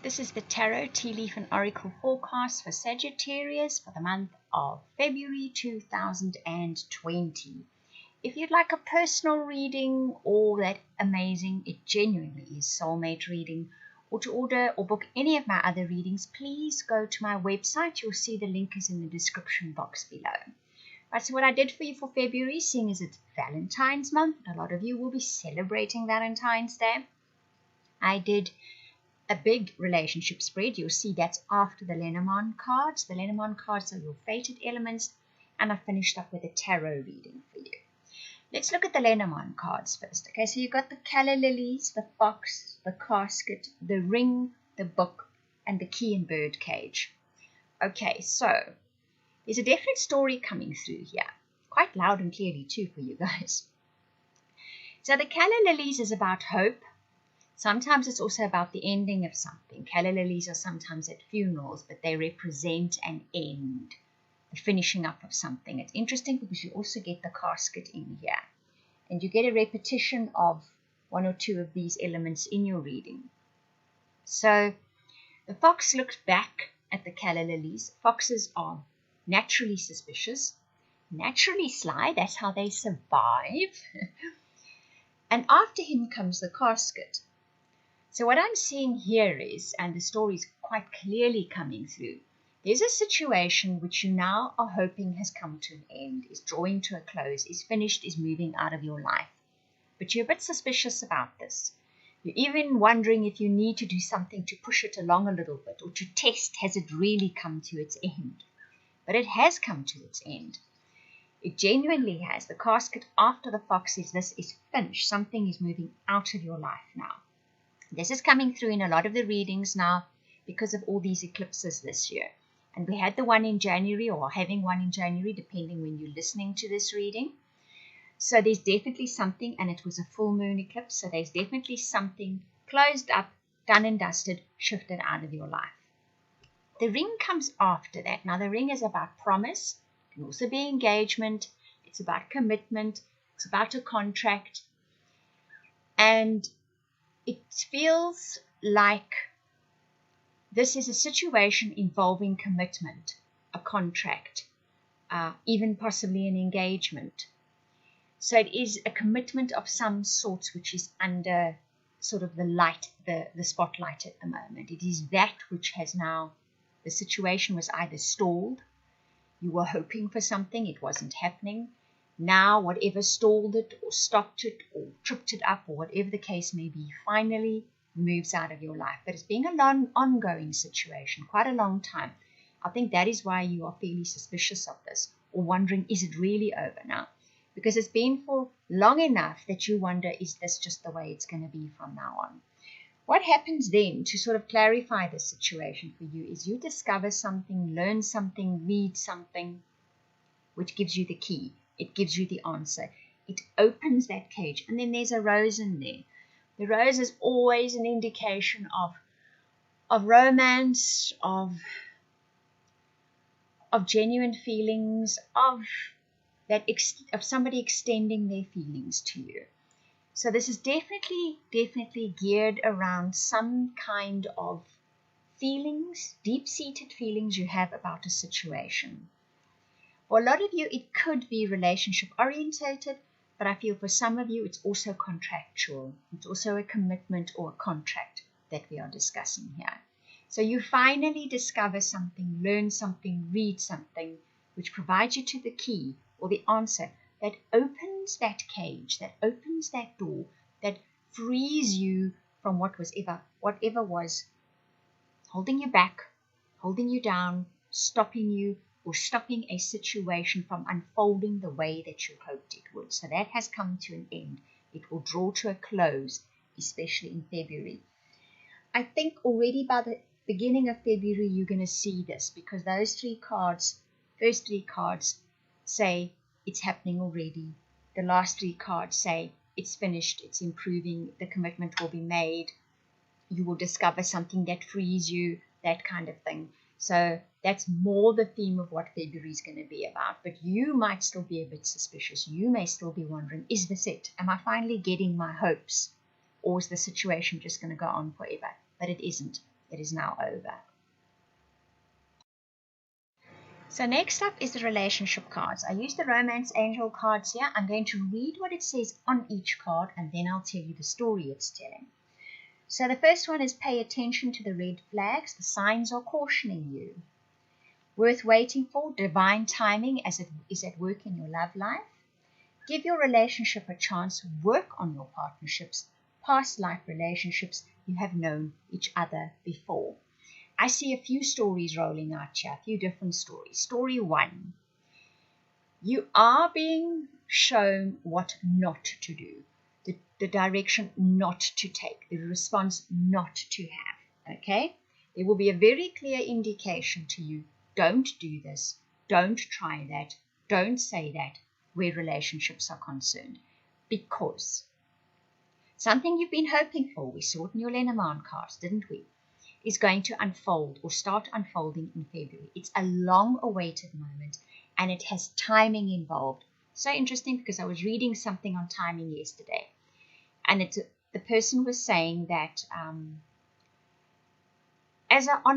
This is the Tarot, Tea Leaf and Oracle forecast for Sagittarius for the month of February 2020. If you'd like a personal reading or that amazing, it genuinely is soulmate reading, or to order or book any of my other readings, please go to my website. You'll see the link is in the description box below. Right, so what I did for you for February, seeing as it's Valentine's month, and a lot of you will be celebrating Valentine's Day, I did a big relationship spread. You'll see that's after the Lenormand cards. The Lenormand cards are your fated elements, and I finished up with a tarot reading for you. Let's look at the Lenormand cards first. Okay, so you've got the calla lilies, the fox, the casket, the ring, the book, and the key and bird cage. Okay, so there's a definite story coming through here. Quite loud and clearly too for you guys. So the calla lilies is about hope. Sometimes it's also about the ending of something. Calla lilies are sometimes at funerals, but they represent an end, the finishing up of something. It's interesting because you also get the casket in here, and you get a repetition of one or two of these elements in your reading. So the fox looks back at the calla lilies. Foxes are naturally suspicious, naturally sly. That's how they survive. And after him comes the casket. So what I'm seeing here is, and the story is quite clearly coming through, there's a situation which you now are hoping has come to an end, is drawing to a close, is finished, is moving out of your life. But you're a bit suspicious about this. You're even wondering if you need to do something to push it along a little bit, or to test, has it really come to its end? But it has come to its end. It genuinely has. The casket after the fox is this is finished. Something is moving out of your life now. This is coming through in a lot of the readings now because of all these eclipses this year. And we had the one in January, or having one in January, depending when you're listening to this reading. So there's definitely something, and it was a full moon eclipse, so there's definitely something closed up, done and dusted, shifted out of your life. The ring comes after that. Now the ring is about promise. It can also be engagement. It's about commitment. It's about a contract. And it feels like this is a situation involving commitment, a contract, even possibly an engagement. So it is a commitment of some sort which is under sort of the light, the spotlight at the moment. It is that which has now, the situation was either stalled, you were hoping for something, it wasn't happening. Now, whatever stalled it or stopped it or tripped it up or whatever the case may be, finally moves out of your life. But it's been a long, ongoing situation, quite a long time. I think that is why you are fairly suspicious of this, or wondering, is it really over now? Because it's been for long enough that you wonder, is this just the way it's going to be from now on? What happens then to sort of clarify the situation for you is you discover something, learn something, read something, which gives you the key. It gives you the answer. It opens that cage. And then there's a rose in there. The rose is always an indication of romance, of genuine feelings, of somebody extending their feelings to you. So this is definitely geared around some kind of feelings, deep-seated feelings you have about a situation. For a lot of you, it could be relationship orientated, but I feel for some of you, it's also contractual. It's also a commitment or a contract that we are discussing here. So you finally discover something, learn something, read something, which provides you to the key or the answer that opens that cage, that opens that door, that frees you from whatever was holding you back, holding you down, stopping you, or stopping a situation from unfolding the way that you hoped it would. So that has come to an end. It will draw to a close, especially in February. I think already by the beginning of February, you're going to see this, because those first three cards say it's happening already. The last three cards say it's finished, it's improving, the commitment will be made, you will discover something that frees you, that kind of thing. So that's more the theme of what February is going to be about. But you might still be a bit suspicious. You may still be wondering, is this it? Am I finally getting my hopes? Or is the situation just going to go on forever? But it isn't. that is now over. So next up is the relationship cards. I use the romance angel cards here. I'm going to read what it says on each card, and then I'll tell you the story it's telling. So the first one is pay attention to the red flags. The signs are cautioning you. Worth waiting for, divine timing as it is at work in your love life. Give your relationship a chance. Work on your partnerships, past life relationships. You have known each other before. I see a few stories rolling out here, a few different stories. Story 1. You are being shown what not to do, the direction not to take, the response not to have, okay? There will be a very clear indication to you, don't do this, don't try that, don't say that, where relationships are concerned. Because something you've been hoping for, we saw it in your Lenormand cards, didn't we? Is going to unfold or start unfolding in February. It's a long-awaited moment, and it has timing involved. So interesting, because I was reading something on timing yesterday, and the person was saying that on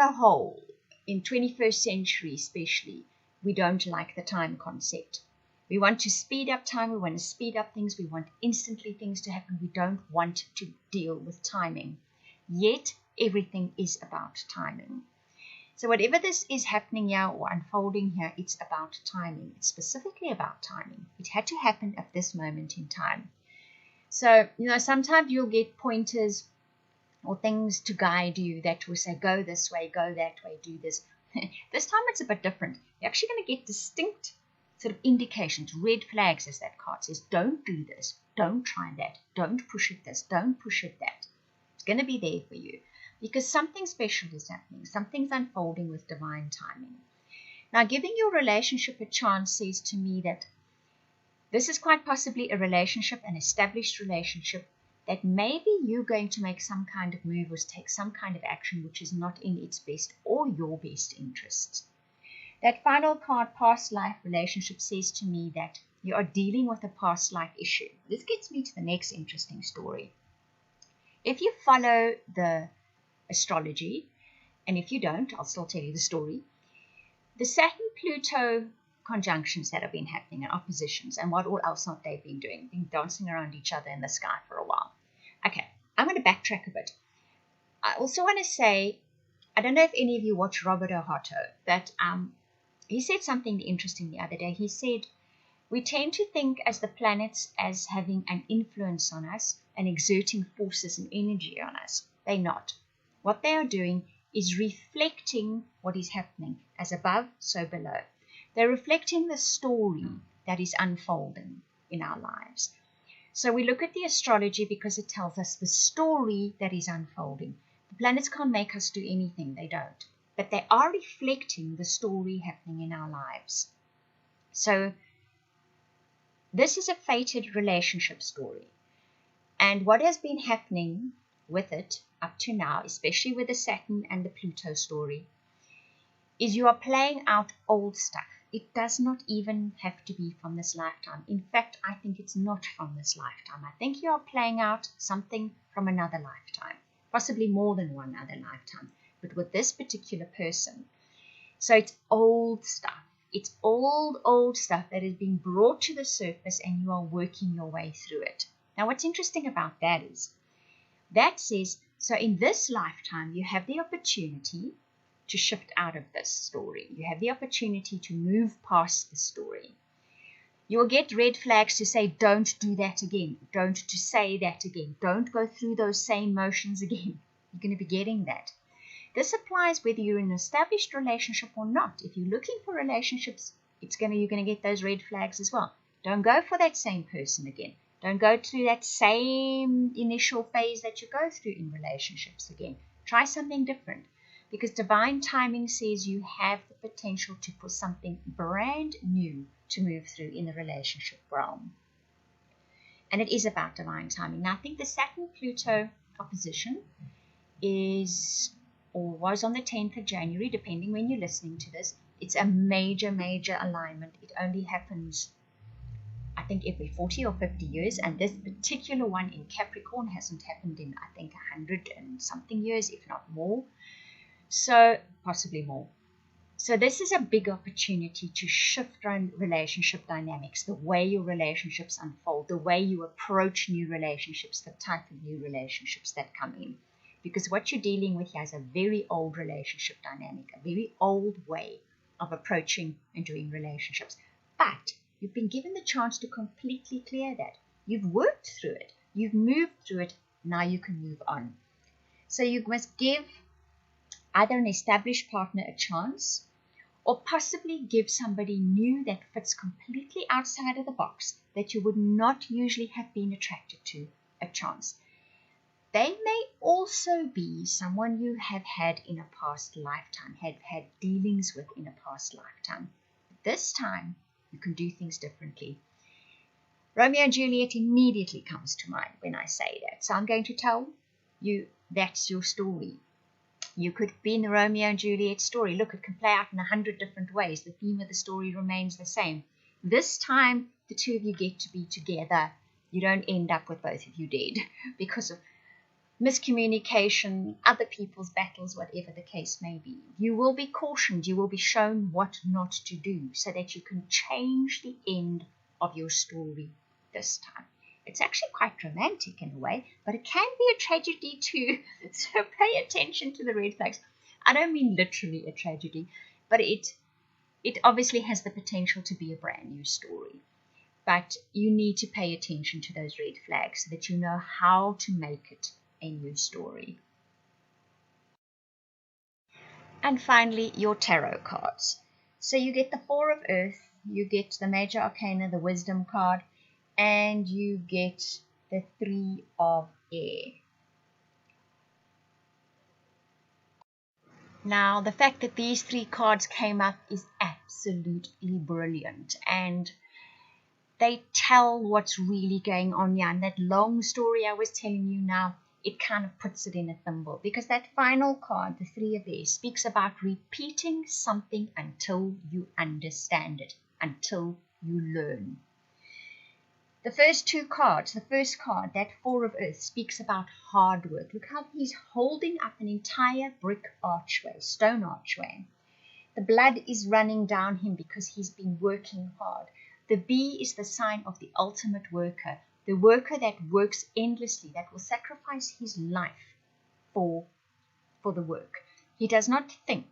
a whole, in 21st century especially, we don't like the time concept. We want to speed up time. We want to speed up things. We want instantly things to happen. We don't want to deal with timing. Yet, everything is about timing. So whatever this is happening here or unfolding here, it's about timing. It's specifically about timing. It had to happen at this moment in time. So, sometimes you'll get pointers or things to guide you that will say, go this way, go that way, do this. This time it's a bit different. You're actually going to get distinct sort of indications, red flags, as that card says. Don't do this. Don't try that. Don't push it this. Don't push it that. It's going to be there for you. Because something special is happening. Something's unfolding with divine timing. Now, giving your relationship a chance says to me that this is quite possibly a relationship, an established relationship, that maybe you're going to make some kind of move or take some kind of action which is not in its best or your best interests. That final card, past life relationship, says to me that you are dealing with a past life issue. This gets me to the next interesting story. If you follow the astrology, and if you don't, I'll still tell you the story. The Saturn-Pluto conjunctions that have been happening and oppositions, and what all else not they've been doing, been dancing around each other in the sky for a while. Okay, I'm going to backtrack a bit. I also want to say, I don't know if any of you watch Robert O'Hotto, but he said something interesting the other day. He said, we tend to think as the planets as having an influence on us and exerting forces and energy on us. They're not. What they are doing is reflecting what is happening, as above, so below. They're reflecting the story that is unfolding in our lives. So we look at the astrology because it tells us the story that is unfolding. The planets can't make us do anything, they don't. But they are reflecting the story happening in our lives. So this is a fated relationship story. And what has been happening with it up to now, especially with the Saturn and the Pluto story, is you are playing out old stuff. It does not even have to be from this lifetime. In fact, I think it's not from this lifetime. I think you are playing out something from another lifetime, possibly more than one other lifetime, but with this particular person. So it's old stuff. It's old stuff that is being brought to the surface, and you are working your way through it. Now, what's interesting about that is, that says, so in this lifetime, you have the opportunity to shift out of this story. You have the opportunity to move past the story. You will get red flags to say, don't do that again. Don't to say that again. Don't go through those same motions again. You're going to be getting that. This applies whether you're in an established relationship or not. If you're looking for relationships, you're going to get those red flags as well. Don't go for that same person again. Don't go through that same initial phase that you go through in relationships again. Try something different, because divine timing says you have the potential for something brand new to move through in the relationship realm. And it is about divine timing. Now, I think the Saturn-Pluto opposition is, or was on the 10th of January, depending when you're listening to this. It's a major alignment. It only happens, I think, every 40 or 50 years, and this particular one in Capricorn hasn't happened in, I think, 100 and something years, if not more. So possibly more. So this is a big opportunity to shift around relationship dynamics, the way your relationships unfold, the way you approach new relationships, the type of new relationships that come in. Because what you're dealing with here is a very old relationship dynamic, a very old way of approaching and doing relationships. But you've been given the chance to completely clear that. You've worked through it. You've moved through it. Now you can move on. So you must give either an established partner a chance, or possibly give somebody new that fits completely outside of the box that you would not usually have been attracted to a chance. They may also be someone you have had in a past lifetime, have had dealings with in a past lifetime. This time, you can do things differently. Romeo and Juliet immediately comes to mind when I say that. So I'm going to tell you that's your story. You could be in the Romeo and Juliet story. Look, it can play out in 100 different ways. The theme of the story remains the same. This time, the two of you get to be together. You don't end up with both of you dead because of miscommunication, other people's battles, whatever the case may be. You will be cautioned. You will be shown what not to do so that you can change the end of your story this time. It's actually quite romantic in a way, but it can be a tragedy too. So pay attention to the red flags. I don't mean literally a tragedy, but it obviously has the potential to be a brand new story. But you need to pay attention to those red flags so that you know how to make it a new story. And finally, your tarot cards. So you get the Four of Earth, you get the Major Arcana, the Wisdom card, and you get the Three of Air. Now, the fact that these three cards came up is absolutely brilliant, and they tell what's really going on here. And that long story I was telling you now, it kind of puts it in a thimble, because that final card, the Three of Air, speaks about repeating something until you understand it, until you learn. The first two cards, the first card, that Four of Earth, speaks about hard work. Look how he's holding up an entire brick archway, stone archway. The blood is running down him because he's been working hard. The bee is the sign of the ultimate worker, the worker that works endlessly, that will sacrifice his life for the work. He does not think.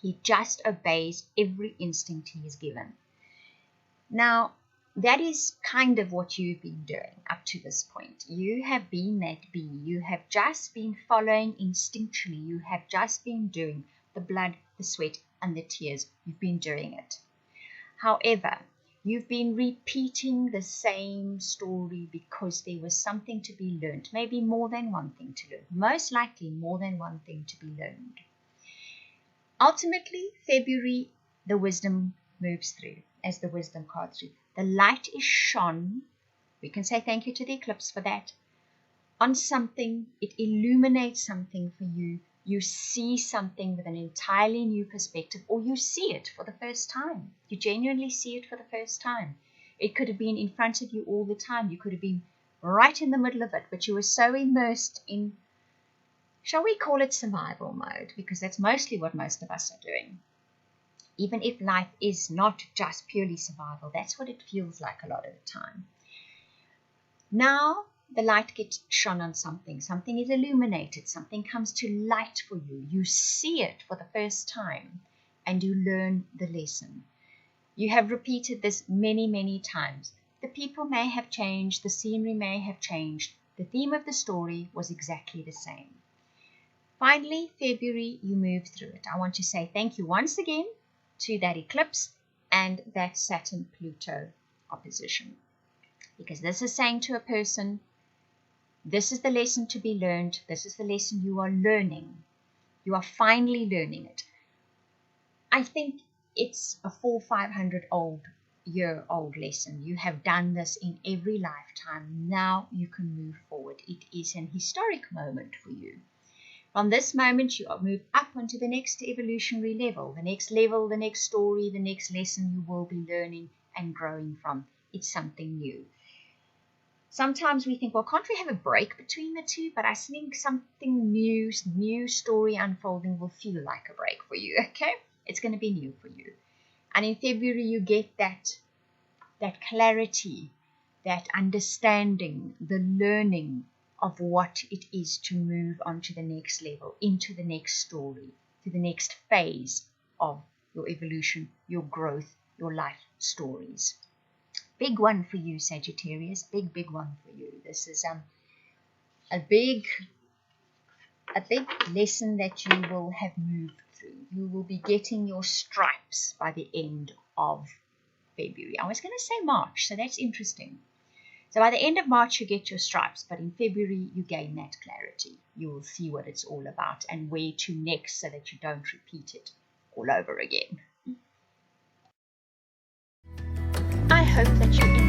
He just obeys every instinct he is given. Now, that is kind of what you've been doing up to this point. You have been that bee. You have just been following instinctually. You have just been doing the blood, the sweat, and the tears. You've been doing it. However, you've been repeating the same story because there was something to be learned. Maybe more than one thing to learn. Most likely more than one thing to be learned. Ultimately, February, the wisdom moves through as the wisdom card through. The light is shone. We can say thank you to the eclipse for that. On something, it illuminates something for you. You see something with an entirely new perspective, or you see it for the first time. You genuinely see it for the first time. It could have been in front of you all the time. You could have been right in the middle of it, but you were so immersed in, shall we call it survival mode, because that's mostly what most of us are doing. Even if life is not just purely survival, that's what it feels like a lot of the time. Now, the light gets shone on something. Something is illuminated. Something comes to light for you. You see it for the first time, and you learn the lesson. You have repeated this many, many times. The people may have changed. The scenery may have changed. The theme of the story was exactly the same. Finally, February, you move through it. I want to say thank you once again to that eclipse and that Saturn-Pluto opposition. Because this is saying to a person, this is the lesson to be learned. This is the lesson you are learning. You are finally learning it. I think it's a 400-500-year-old lesson. You have done this in every lifetime. Now you can move forward. It is an historic moment for you. From this moment, you move up onto the next evolutionary level, the next story, the next lesson you will be learning and growing from. It's something new. Sometimes we think, well, can't we have a break between the two? But I think something new story unfolding will feel like a break for you, okay? It's going to be new for you. And in February, you get that clarity, that understanding, the learning of what it is to move on to the next level, into the next story, to the next phase of your evolution, your growth, your life stories. Big one for you, Sagittarius. Big one for you. This is a big lesson that you will have moved through. You will be getting your stripes by the end of February. I was going to say March, so that's interesting. So by the end of March, you get your stripes, but in February, you gain that clarity. You will see what it's all about and where to next so that you don't repeat it all over again. I hope that you